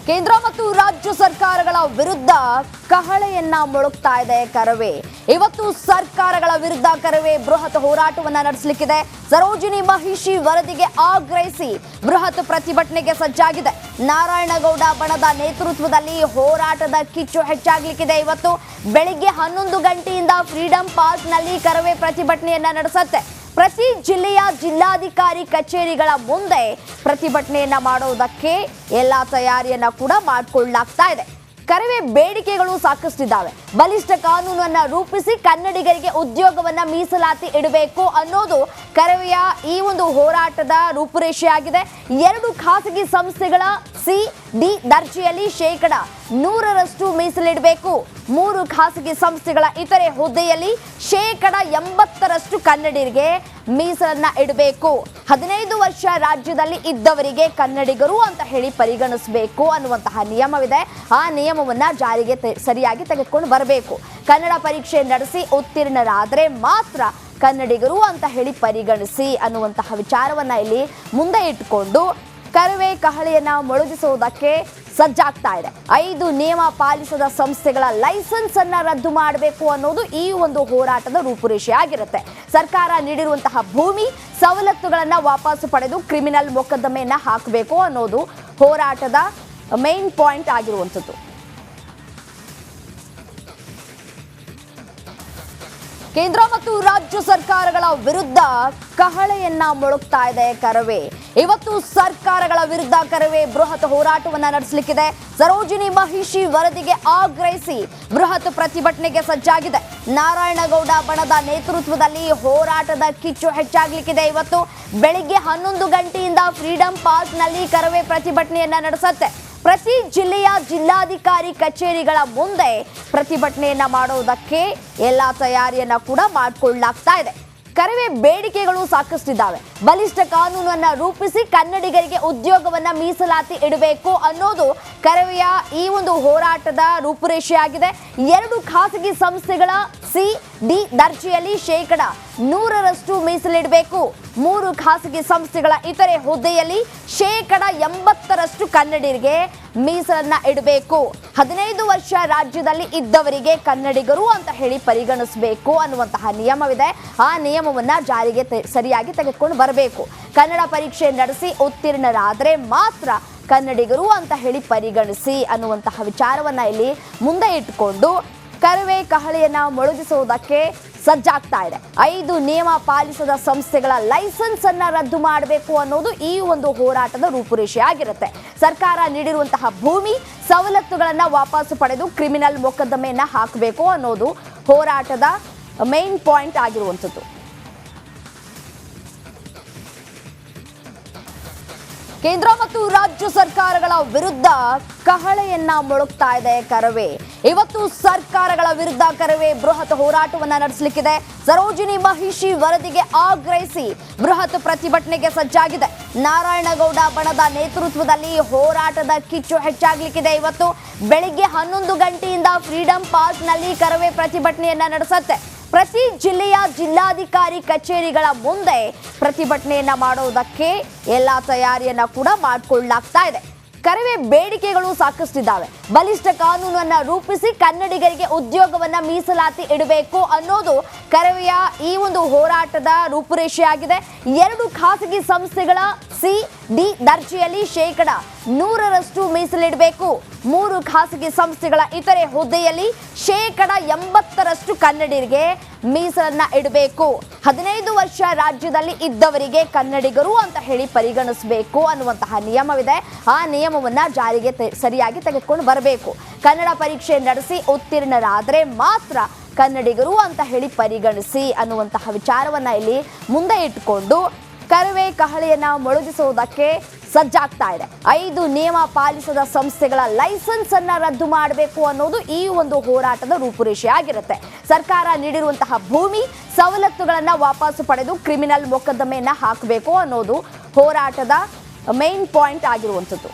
ಕೇಂದ್ರ ಮತ್ತು ರಾಜ್ಯ ಸರ್ಕಾರಗಳ ವಿರುದ್ಧ ಕಹಳೆಯನ್ನ ಮೊಳಗ್ತಾ ಇದೆ ಕರವೇ. ಇವತ್ತು ಸರ್ಕಾರಗಳ ವಿರುದ್ಧ ಕರವೇ ಬೃಹತ್ ಹೋರಾಟವನ್ನ ನಡೆಸಲಿಕ್ಕಿದೆ. ಸರೋಜಿನಿ ಮಹಿಷಿ ವರದಿಗೆ ಆಗ್ರಹಿಸಿ ಬೃಹತ್ ಪ್ರತಿಭಟನೆಗೆ ಸಜ್ಜಾಗಿದೆ. ನಾರಾಯಣಗೌಡ ಬಣದ ನೇತೃತ್ವದಲ್ಲಿ ಹೋರಾಟದ ಕಿಚ್ಚು ಹೆಚ್ಚಾಗಲಿಕ್ಕಿದೆ. ಇವತ್ತು ಬೆಳಿಗ್ಗೆ 11 ಗಂಟೆಯಿಂದ ಫ್ರೀಡಂ ಪಾರ್ಕ್ ನಲ್ಲಿ ಕರವೇ ಪ್ರತಿಭಟನೆಯನ್ನ ನಡೆಸುತ್ತೆ. ಪ್ರತಿ ಜಿಲ್ಲೆಯ ಜಿಲ್ಲಾಧಿಕಾರಿ ಕಚೇರಿಗಳ ಮುಂದೆ ಪ್ರತಿಭಟನೆಯನ್ನ ಮಾಡೋದಕ್ಕೆ ಎಲ್ಲಾ ತಯಾರಿಯನ್ನ ಕೂಡ ಮಾಡಿಕೊಳ್ಳಲಾಗ್ತಾ ಇದೆ. ಕರವೇ ಬೇಡಿಕೆಗಳು ಸಾಕಷ್ಟಿದ್ದಾವೆ. ಬಲಿಷ್ಠ ಕಾನೂನನ್ನ ರೂಪಿಸಿ ಕನ್ನಡಿಗರಿಗೆ ಉದ್ಯೋಗವನ್ನ ಮೀಸಲಾತಿ ಇಡಬೇಕು ಅನ್ನೋದು ಕರವೆಯ ಈ ಒಂದು ಹೋರಾಟದ ರೂಪುರೇಷೆಯಾಗಿದೆ. 2 ಖಾಸಗಿ ಸಂಸ್ಥೆಗಳ ಸಿ-ಡಿ ದರ್ಜೆಯಲ್ಲಿ 100% ಮೀಸಲಿಡಬೇಕು. 3 ಖಾಸಗಿ ಸಂಸ್ಥೆಗಳ ಇತರೆ ಹುದ್ದೆಯಲ್ಲಿ 80% ಕನ್ನಡಿಗರಿಗೆ ಮೀಸಲನ್ನ ಇಡಬೇಕು. 15 ವರ್ಷ ರಾಜ್ಯದಲ್ಲಿ ಇದ್ದವರಿಗೆ ಕನ್ನಡಿಗರು ಅಂತ ಹೇಳಿ ಪರಿಗಣಿಸಬೇಕು ಅನ್ನುವಂತಹ ನಿಯಮವಿದೆ. ಆ ನಿಯಮವನ್ನ ಜಾರಿಗೆ ಸರಿಯಾಗಿ ತೆಗೆದುಕೊಂಡು ಬರಬೇಕು. ಕನ್ನಡ ಪರೀಕ್ಷೆ ನಡೆಸಿ ಉತ್ತೀರ್ಣರಾದರೆ ಮಾತ್ರ ಕನ್ನಡಿಗರು ಅಂತ ಹೇಳಿ ಪರಿಗಣಿಸಿ ಅನ್ನುವಂತಹ ವಿಚಾರವನ್ನ ಇಲ್ಲಿ ಮುಂದೆ ಇಟ್ಟುಕೊಂಡು ಕರವೇ ಕಹಳೆಯನ್ನ ಮೊಳಗಿಸುವುದಕ್ಕೆ ಸಜ್ಜಾಗ್ತಾ ಇದೆ. 5 ನಿಯಮ ಪಾಲಿಸದ ಸಂಸ್ಥೆಗಳ ಲೈಸೆನ್ಸ್ ಅನ್ನ ರದ್ದು ಮಾಡಬೇಕು ಅನ್ನೋದು ಈ ಒಂದು ಹೋರಾಟದ ರೂಪುರೇಷೆ ಆಗಿರುತ್ತೆ. ಸರ್ಕಾರ ನೀಡಿರುವಂತಹ ಭೂಮಿ ಸವಲತ್ತುಗಳನ್ನ ವಾಪಸ್ ಪಡೆದು ಕ್ರಿಮಿನಲ್ ಮೊಕದ್ದಮೆಯನ್ನ ಹಾಕಬೇಕು ಅನ್ನೋದು ಹೋರಾಟದ ಮೇನ್ ಪಾಯಿಂಟ್ ಆಗಿರುವಂಥದ್ದು. ಕೇಂದ್ರ ಮತ್ತು ರಾಜ್ಯ ಸರ್ಕಾರಗಳ ವಿರುದ್ಧ ಕಹಳೆಯನ್ನ ಮೊಳಗ್ತಾ ಇದೆ ಕರವೇ. ಇವತ್ತು ಸರ್ಕಾರಗಳ ವಿರುದ್ಧ ಕರವೇ ಬೃಹತ್ ಹೋರಾಟವನ್ನ ನಡೆಸಲಿಕ್ಕಿದೆ. ಸರೋಜಿನಿ ಮಹಿಷಿ ವರದಿಗೆ ಆಗ್ರಹಿಸಿ ಬೃಹತ್ ಪ್ರತಿಭಟನೆಗೆ ಸಜ್ಜಾಗಿದೆ. ನಾರಾಯಣಗೌಡ ಬಣದ ನೇತೃತ್ವದಲ್ಲಿ ಹೋರಾಟದ ಕಿಚ್ಚು ಹೆಚ್ಚಾಗಲಿಕ್ಕಿದೆ. ಇವತ್ತು ಬೆಳಿಗ್ಗೆ 11 ಗಂಟೆಯಿಂದ ಫ್ರೀಡಂ ಪಾರ್ಕ್ ನಲ್ಲಿ ಕರವೇ ಪ್ರತಿಭಟನೆಯನ್ನ ನಡೆಸುತ್ತೆ. ಪ್ರತಿ ಜಿಲ್ಲೆಯ ಜಿಲ್ಲಾಧಿಕಾರಿ ಕಚೇರಿಗಳ ಮುಂದೆ ಪ್ರತಿಭಟನೆಯನ್ನ ಮಾಡೋದಕ್ಕೆ ಎಲ್ಲಾ ತಯಾರಿಯನ್ನ ಕೂಡ ಮಾಡಿಕೊಳ್ಳಲಾಗ್ತಾ ಇದೆ. ಕರವೇ ಬೇಡಿಕೆಗಳು ಸಾಕಷ್ಟಿದ್ದಾವೆ. ಬಲಿಷ್ಠ ಕಾನೂನನ್ನ ರೂಪಿಸಿ ಕನ್ನಡಿಗರಿಗೆ ಉದ್ಯೋಗವನ್ನ ಮೀಸಲಾತಿ ಇಡಬೇಕು ಅನ್ನೋದು ಕರವೆಯ ಈ ಒಂದು ಹೋರಾಟದ ರೂಪುರೇಷೆಯಾಗಿದೆ. 2 ಖಾಸಗಿ ಸಂಸ್ಥೆಗಳ ಸಿ-ಡಿ ದರ್ಜೆಯಲ್ಲಿ 100% ಮೀಸಲಿಡಬೇಕು. 3 ಖಾಸಗಿ ಸಂಸ್ಥೆಗಳ ಇತರೆ ಹುದ್ದೆಯಲ್ಲಿ 80% ಕನ್ನಡಿಗರಿಗೆ ಮೀಸಲನ್ನ ಇಡಬೇಕು. 15 ವರ್ಷ ರಾಜ್ಯದಲ್ಲಿ ಇದ್ದವರಿಗೆ ಕನ್ನಡಿಗರು ಅಂತ ಹೇಳಿ ಪರಿಗಣಿಸಬೇಕು ಅನ್ನುವಂತಹ ನಿಯಮವಿದೆ. ಆ ನಿಯಮವನ್ನ ಜಾರಿಗೆ ಸರಿಯಾಗಿ ತೆಗೆದುಕೊಂಡು ಬರಬೇಕು. ಕನ್ನಡ ಪರೀಕ್ಷೆ ನಡೆಸಿ ಉತ್ತೀರ್ಣರಾದರೆ ಮಾತ್ರ ಕನ್ನಡಿಗರು ಅಂತ ಹೇಳಿ ಪರಿಗಣಿಸಿ ಅನ್ನುವಂತಹ ವಿಚಾರವನ್ನ ಇಲ್ಲಿ ಮುಂದೆ ಇಟ್ಟುಕೊಂಡು ಕರವೇ ಕಹಳೆಯನ್ನ ಮೊಳಗಿಸುವುದಕ್ಕೆ ಸಜ್ಜಾಗ್ತಾ ಇದೆ. 5 ನಿಯಮ ಪಾಲಿಸದ ಸಂಸ್ಥೆಗಳ ಲೈಸೆನ್ಸ್ ಅನ್ನ ರದ್ದು ಮಾಡಬೇಕು ಅನ್ನೋದು ಈ ಒಂದು ಹೋರಾಟದ ರೂಪುರೇಷೆ ಆಗಿರುತ್ತೆ. ಸರ್ಕಾರ ನೀಡಿರುವಂತಹ ಭೂಮಿ ಸವಲತ್ತುಗಳನ್ನ ವಾಪಸ್ ಪಡೆದು ಕ್ರಿಮಿನಲ್ ಮೊಕದ್ದಮೆಯನ್ನ ಹಾಕಬೇಕು ಅನ್ನೋದು ಹೋರಾಟದ ಮೇನ್ ಪಾಯಿಂಟ್ ಆಗಿರುವಂಥದ್ದು. ಕೇಂದ್ರ ಮತ್ತು ರಾಜ್ಯ ಸರ್ಕಾರಗಳ ವಿರುದ್ಧ ಕಹಳೆಯನ್ನ ಮೊಳಗ್ತಾ ಇದೆ ಕರವೇ. ಇವತ್ತು ಸರ್ಕಾರಗಳ ವಿರುದ್ಧ ಕರವೇ ಬೃಹತ್ ಹೋರಾಟವನ್ನ ನಡೆಸಲಿಕ್ಕಿದೆ. ಸರೋಜಿನಿ ಮಹಿಷಿ ವರದಿಗೆ ಆಗ್ರಹಿಸಿ ಬೃಹತ್ ಪ್ರತಿಭಟನೆಗೆ ಸಜ್ಜಾಗಿದೆ. ನಾರಾಯಣಗೌಡ ಬಣದ ನೇತೃತ್ವದಲ್ಲಿ ಹೋರಾಟದ ಕಿಚ್ಚು ಹೆಚ್ಚಾಗಲಿಕ್ಕಿದೆ. ಇವತ್ತು ಬೆಳಿಗ್ಗೆ 11 ಗಂಟೆಯಿಂದ ಫ್ರೀಡಂ ಪಾರ್ಕ್ ನಲ್ಲಿ ಕರವೇ ಪ್ರತಿಭಟನೆಯನ್ನ ನಡೆಸುತ್ತೆ. ಪ್ರತಿ ಜಿಲ್ಲೆಯ ಜಿಲ್ಲಾಧಿಕಾರಿ ಕಚೇರಿಗಳ ಮುಂದೆ ಪ್ರತಿಭಟನೆಯನ್ನ ಮಾಡೋದಕ್ಕೆ ಎಲ್ಲಾ ತಯಾರಿಯನ್ನ ಕೂಡ ಮಾಡಿಕೊಳ್ಳಲಾಗ್ತಾ ಇದೆ. ಕರವೇ ಬೇಡಿಕೆಗಳು ಸಾಕಷ್ಟಿದ್ದಾವೆ. ಬಲಿಷ್ಠ ಕಾನೂನನ್ನ ರೂಪಿಸಿ ಕನ್ನಡಿಗರಿಗೆ ಉದ್ಯೋಗವನ್ನ ಮೀಸಲಾತಿ ಇಡಬೇಕು ಅನ್ನೋದು ಕರವೆಯ ಈ ಒಂದು ಹೋರಾಟದ ರೂಪುರೇಷೆಯಾಗಿದೆ. 2 ಖಾಸಗಿ ಸಂಸ್ಥೆಗಳ ಸಿ-ಡಿ ದರ್ಜೆಯಲ್ಲಿ 100% ಮೀಸಲಿಡಬೇಕು. 3 ಖಾಸಗಿ ಸಂಸ್ಥೆಗಳ ಇತರೆ ಹುದ್ದೆಯಲ್ಲಿ 80% ಕನ್ನಡಿಗರಿಗೆ ಮೀಸಲನ್ನ ಇಡಬೇಕು. 15 ವರ್ಷ ರಾಜ್ಯದಲ್ಲಿ ಇದ್ದವರಿಗೆ ಕನ್ನಡಿಗರು ಅಂತ ಹೇಳಿ ಪರಿಗಣಿಸಬೇಕು ಅನ್ನುವಂತಹ ನಿಯಮವಿದೆ. ಆ ನಿಯಮವನ್ನ ಜಾರಿಗೆ ಸರಿಯಾಗಿ ತೆಗೆದುಕೊಂಡು ಬರಬೇಕು. ಕನ್ನಡ ಪರೀಕ್ಷೆ ನಡೆಸಿ ಉತ್ತೀರ್ಣರಾದರೆ ಮಾತ್ರ ಕನ್ನಡಿಗರು ಅಂತ ಹೇಳಿ ಪರಿಗಣಿಸಿ ಅನ್ನುವಂತಹ ವಿಚಾರವನ್ನ ಇಲ್ಲಿ ಮುಂದೆ ಇಟ್ಟುಕೊಂಡು ಕರವೇ ಕಹಳೆಯನ್ನ ಮೊಳಗಿಸುವುದಕ್ಕೆ ಸಜ್ಜಾಗ್ತಾ ಇದೆ. 5 ನಿಯಮ ಪಾಲಿಸದ ಸಂಸ್ಥೆಗಳ ಲೈಸೆನ್ಸ್ ಅನ್ನ ರದ್ದು ಮಾಡಬೇಕು ಅನ್ನೋದು ಈ ಒಂದು ಹೋರಾಟದ ರೂಪುರೇಷೆ ಆಗಿರುತ್ತೆ. ಸರ್ಕಾರ ನೀಡಿರುವಂತಹ ಭೂಮಿ ಸವಲತ್ತುಗಳನ್ನ ವಾಪಸ್ ಪಡೆದು ಕ್ರಿಮಿನಲ್ ಮೊಕದ್ದಮೆಯನ್ನ ಹಾಕಬೇಕು ಅನ್ನೋದು ಹೋರಾಟದ ಮೇನ್ ಪಾಯಿಂಟ್ ಆಗಿರುವಂಥದ್ದು.